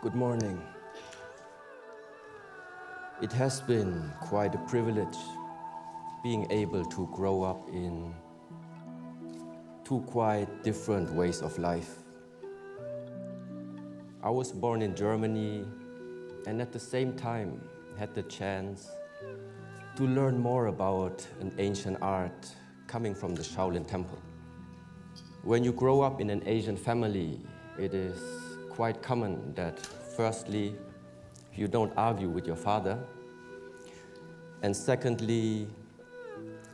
Good morning. It has been quite a privilege being able to grow up in two quite different ways of life. I was born in Germany and at the same time had the chance to learn more about an ancient art coming from the Shaolin Temple. When you grow up in an Asian family, it is quite common that firstly, you don't argue with your father, and secondly,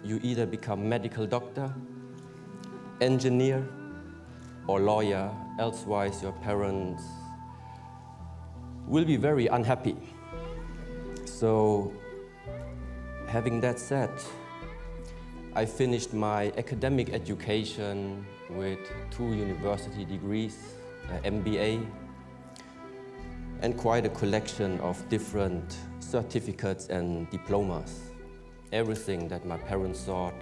you either become medical doctor, engineer, or lawyer, elsewise your parents will be very unhappy. So, having that said, I finished my academic education with 2 university degrees, MBA, and quite a collection of different certificates and diplomas. Everything that my parents thought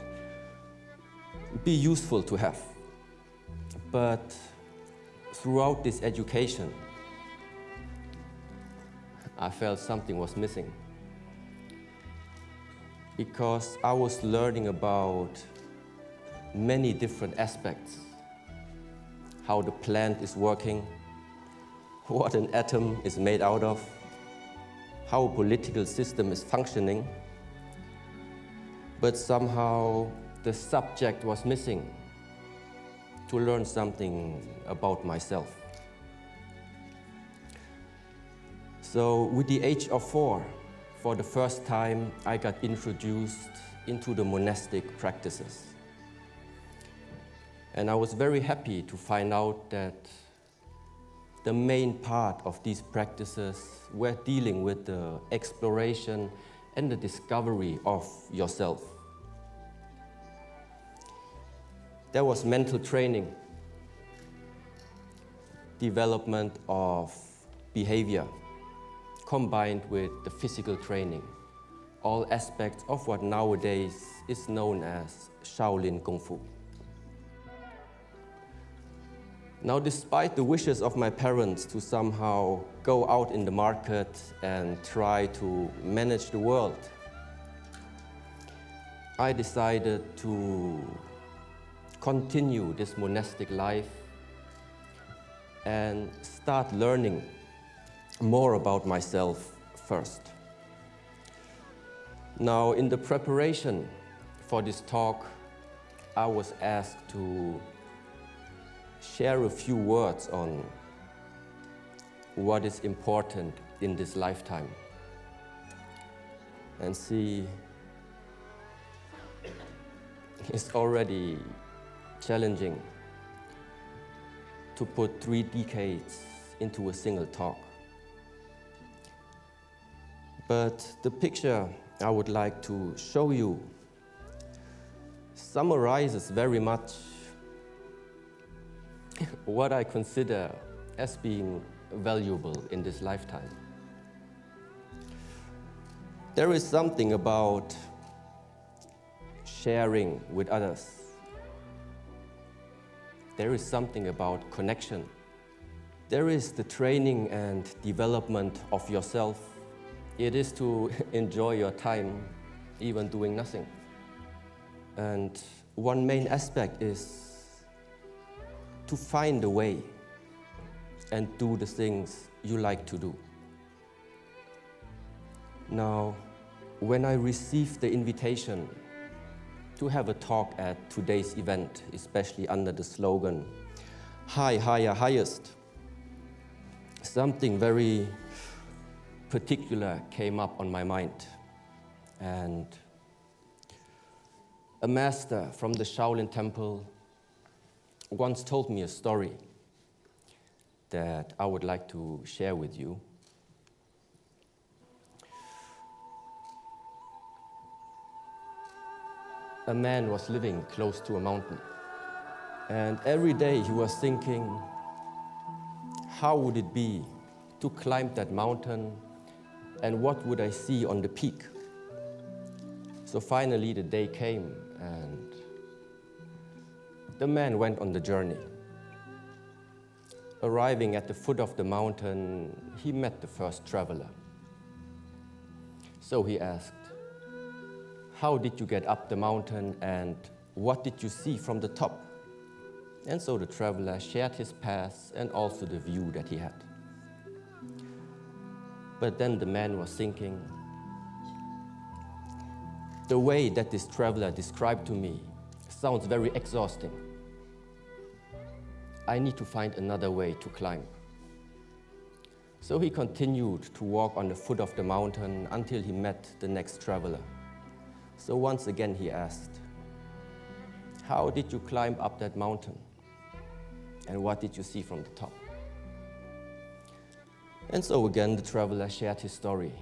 be useful to have. But throughout this education, I felt something was missing. Because I was learning about many different aspects. How the plant is working, what an atom is made out of, how a political system is functioning. But somehow the subject was missing to learn something about myself. So with the age of 4, for the first time, I got introduced into the monastic practices. And I was very happy to find out that the main part of these practices were dealing with the exploration and the discovery of yourself. There was mental training, development of behavior, combined with the physical training, all aspects of what nowadays is known as Shaolin Kung Fu. Now, despite the wishes of my parents to somehow go out in the market and try to manage the world, I decided to continue this monastic life and start learning more about myself first. Now, in the preparation for this talk, I was asked to share a few words on what is important in this lifetime. And see, it's already challenging to put 3 decades into a single talk. But the picture I would like to show you summarizes very much what I consider as being valuable in this lifetime. There is something about sharing with others. There is something about connection. There is the training and development of yourself. It is to enjoy your time, even doing nothing. And one main aspect is to find a way and do the things you like to do. Now, when I received the invitation to have a talk at today's event, especially under the slogan, High, Higher, Highest, something very particular came up on my mind. And a master from the Shaolin Temple once told me a story that I would like to share with you. A man was living close to a mountain, and every day he was thinking, how would it be to climb that mountain, and what would I see on the peak? So finally the day came, and the man went on the journey. arriving at the foot of the mountain, he met the first traveler. So he asked, "How did you get up the mountain and what did you see from the top?" And so the traveler shared his path and also the view that he had. But then the man was thinking, the way that this traveler described to me sounds very exhausting. I need to find another way to climb. So he continued to walk on the foot of the mountain until he met the next traveler. So once again he asked, "How did you climb up that mountain? And what did you see from the top?" And so again the traveler shared his story.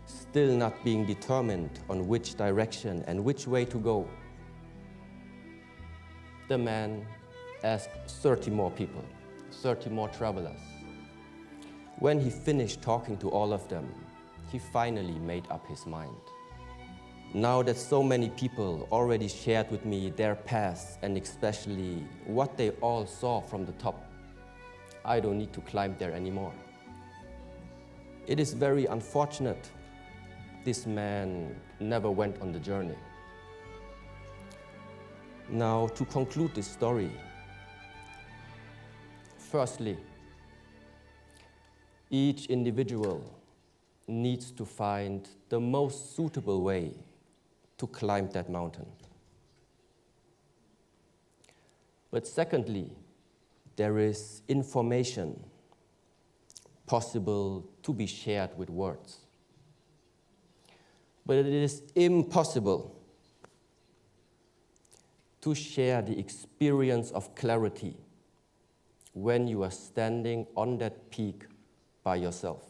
Still not being determined on which direction and which way to go, the man asked 30 more people, 30 more travelers. When he finished talking to all of them, he finally made up his mind. Now that so many people already shared with me their past and especially what they all saw from the top, I don't need to climb there anymore. It is very unfortunate this man never went on the journey. Now, to conclude this story, firstly, each individual needs to find the most suitable way to climb that mountain. But secondly, there is information possible to be shared with words. But it is impossible to share the experience of clarity when you are standing on that peak by yourself.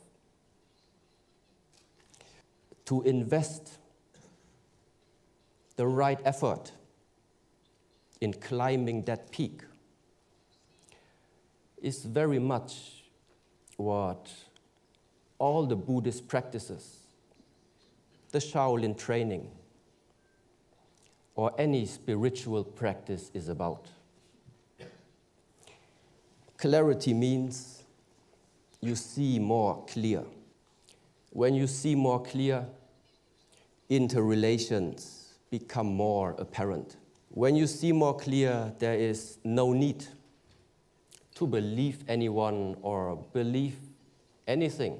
To invest the right effort in climbing that peak is very much what all the Buddhist practices, the Shaolin training, or any spiritual practice is about. Clarity means you see more clear. When you see more clear, interrelations become more apparent. When you see more clear, there is no need to believe anyone or believe anything.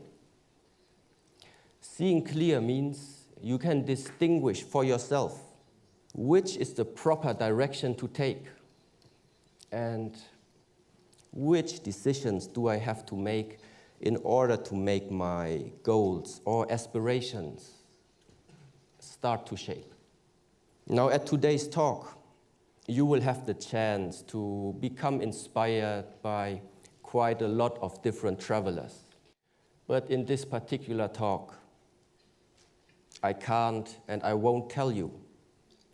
Seeing clear means you can distinguish for yourself which is the proper direction to take and which decisions do I have to make in order to make my goals or aspirations start to shape. Now, at today's talk, you will have the chance to become inspired by quite a lot of different travelers. But in this particular talk, I can't and I won't tell you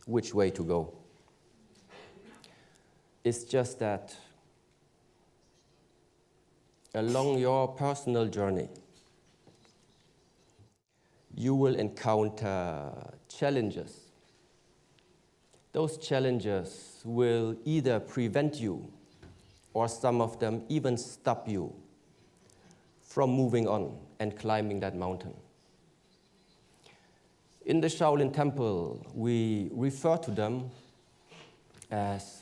which way to go. It's just that along your personal journey, you will encounter challenges. Those challenges will either prevent you, or some of them even stop you from moving on and climbing that mountain. In the Shaolin Temple, we refer to them as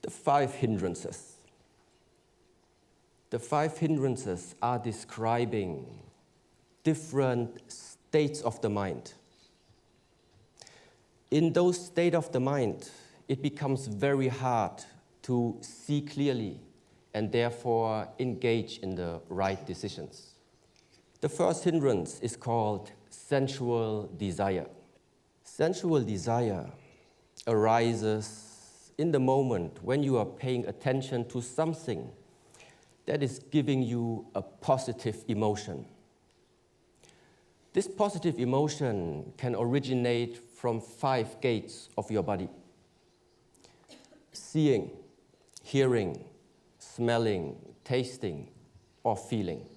the 5 hindrances. The 5 hindrances are describing different states of the mind. In those states of the mind, it becomes very hard to see clearly and therefore engage in the right decisions. The first hindrance is called sensual desire. Sensual desire arises in the moment when you are paying attention to something that is giving you a positive emotion. This positive emotion can originate from 5 gates of your body: seeing, hearing, smelling, tasting, or feeling.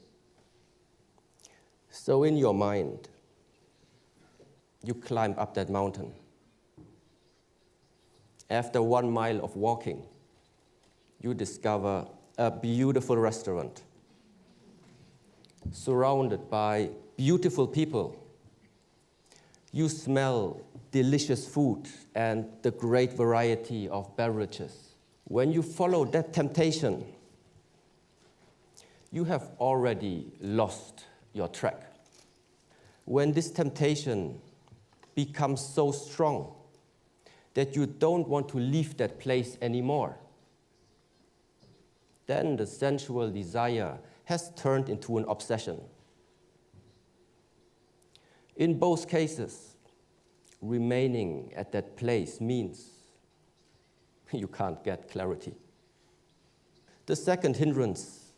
So in your mind, you climb up that mountain. After 1 mile of walking, you discover a beautiful restaurant surrounded by beautiful people. You smell delicious food and the great variety of beverages. When you follow that temptation, you have already lost your track. When this temptation becomes so strong that you don't want to leave that place anymore, then the sensual desire has turned into an obsession. In both cases, remaining at that place means you can't get clarity. The second hindrance,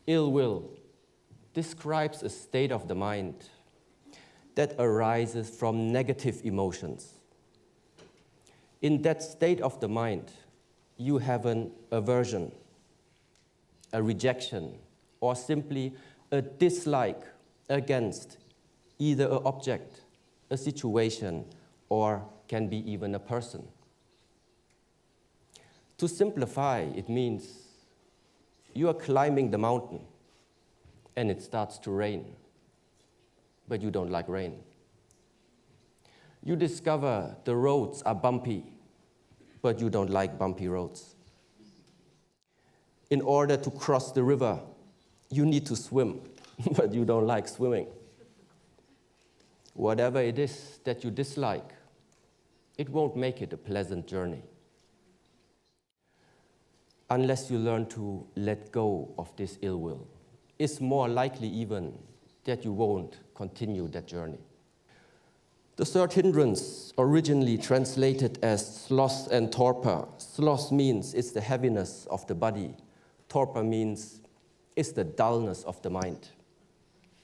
ill will, describes a state of the mind that arises from negative emotions. In that state of the mind, you have an aversion, a rejection, or simply a dislike against either an object, a situation, or can be even a person. To simplify, it means you are climbing the mountain and it starts to rain, but you don't like rain. You discover the roads are bumpy, but you don't like bumpy roads. In order to cross the river, you need to swim, but you don't like swimming. Whatever it is that you dislike, it won't make it a pleasant journey. Unless you learn to let go of this ill will, it's more likely even that you won't continue that journey. The third hindrance, originally translated as sloth and torpor. Sloth means it's the heaviness of the body. Torpor means it's the dullness of the mind.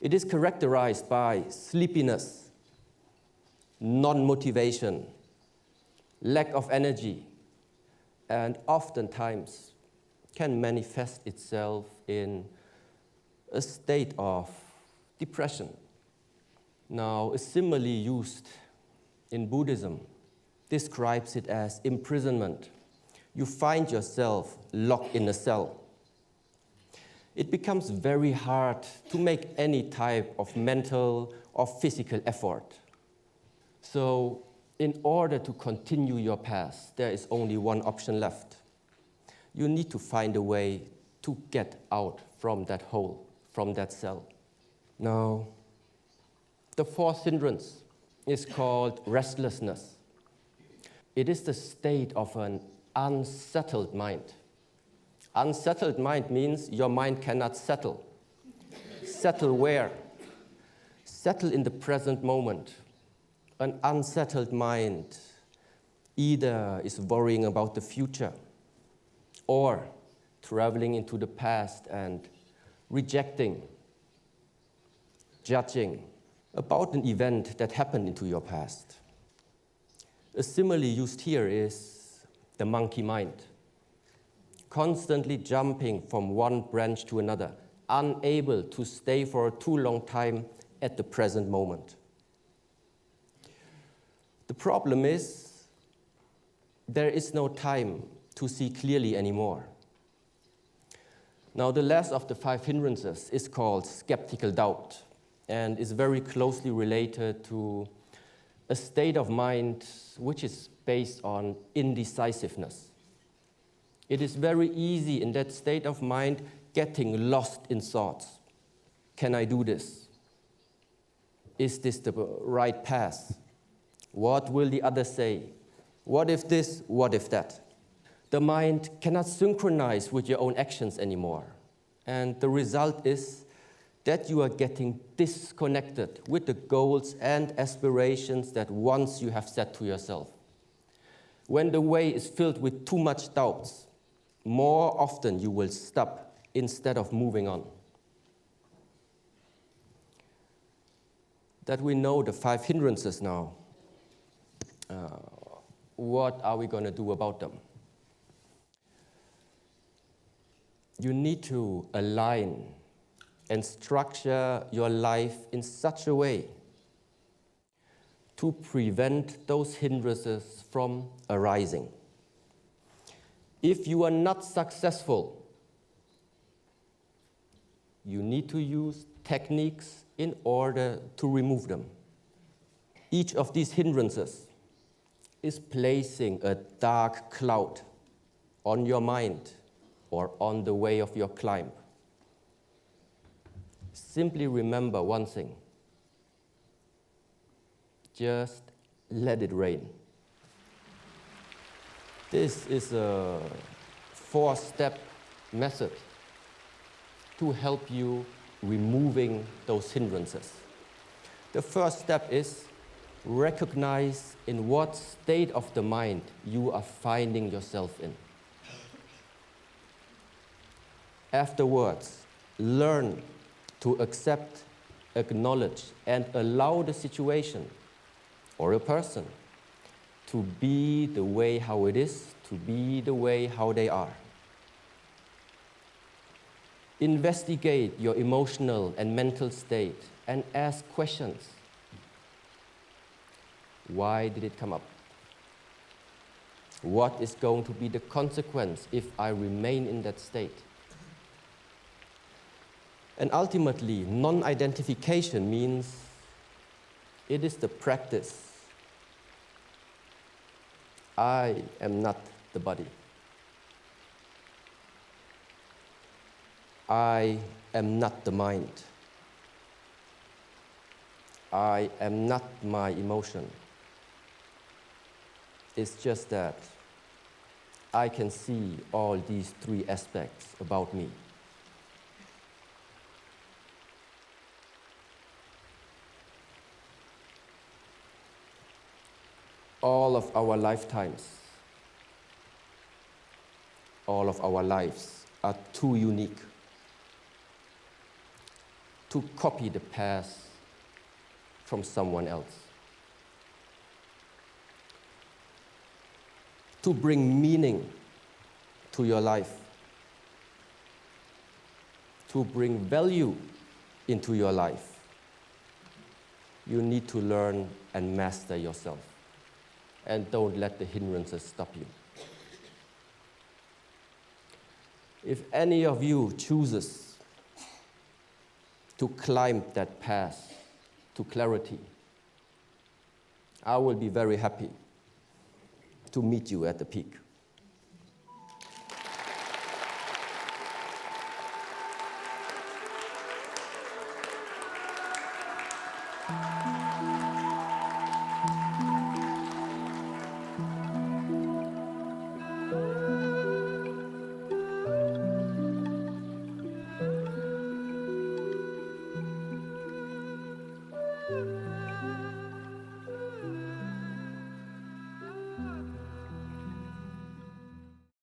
It is characterized by sleepiness, non-motivation, lack of energy, and oftentimes can manifest itself in a state of depression. Now, a simile used in Buddhism describes it as imprisonment. You find yourself locked in a cell. It becomes very hard to make any type of mental or physical effort. So, in order to continue your path, there is only one option left. You need to find a way to get out from that hole, from that cell. Now, the fourth hindrance is called restlessness. It is the state of an unsettled mind. Unsettled mind means your mind cannot settle. Settle where? Settle in the present moment. An unsettled mind either is worrying about the future or traveling into the past and rejecting, judging about an event that happened into your past. A simile used here is the monkey mind, constantly jumping from one branch to another, unable to stay for a too long time at the present moment. The problem is there is no time to see clearly anymore. Now, the last of the 5 hindrances is called skeptical doubt, and is very closely related to a state of mind which is based on indecisiveness. It is very easy in that state of mind getting lost in thoughts. Can I do this? Is this the right path? What will the others say? What if this? What if that? The mind cannot synchronize with your own actions anymore. And the result is that you are getting disconnected with the goals and aspirations that once you have set to yourself. When the way is filled with too much doubts, more often you will stop instead of moving on. That we know the 5 hindrances now, what are we going to do about them? You need to align and structure your life in such a way to prevent those hindrances from arising. If you are not successful, you need to use techniques in order to remove them. Each of these hindrances is placing a dark cloud on your mind or on the way of your climb. Simply remember one thing. Just let it rain. This is a 4-step method to help you removing those hindrances. The first step is recognize in what state of the mind you are finding yourself in. Afterwards, learn to accept, acknowledge, and allow the situation or a person to be the way how it is, to be the way how they are. Investigate your emotional and mental state and ask questions. Why did it come up? What is going to be the consequence if I remain in that state? And ultimately, non-identification means it is the practice. I am not the body. I am not the mind. I am not my emotion. It's just that I can see all these 3 aspects about me. All of our lifetimes, all of our lives are too unique to copy the past from someone else. To bring meaning to your life, to bring value into your life, you need to learn and master yourself. And don't let the hindrances stop you. If any of you chooses to climb that path to clarity, I will be very happy to meet you at the peak.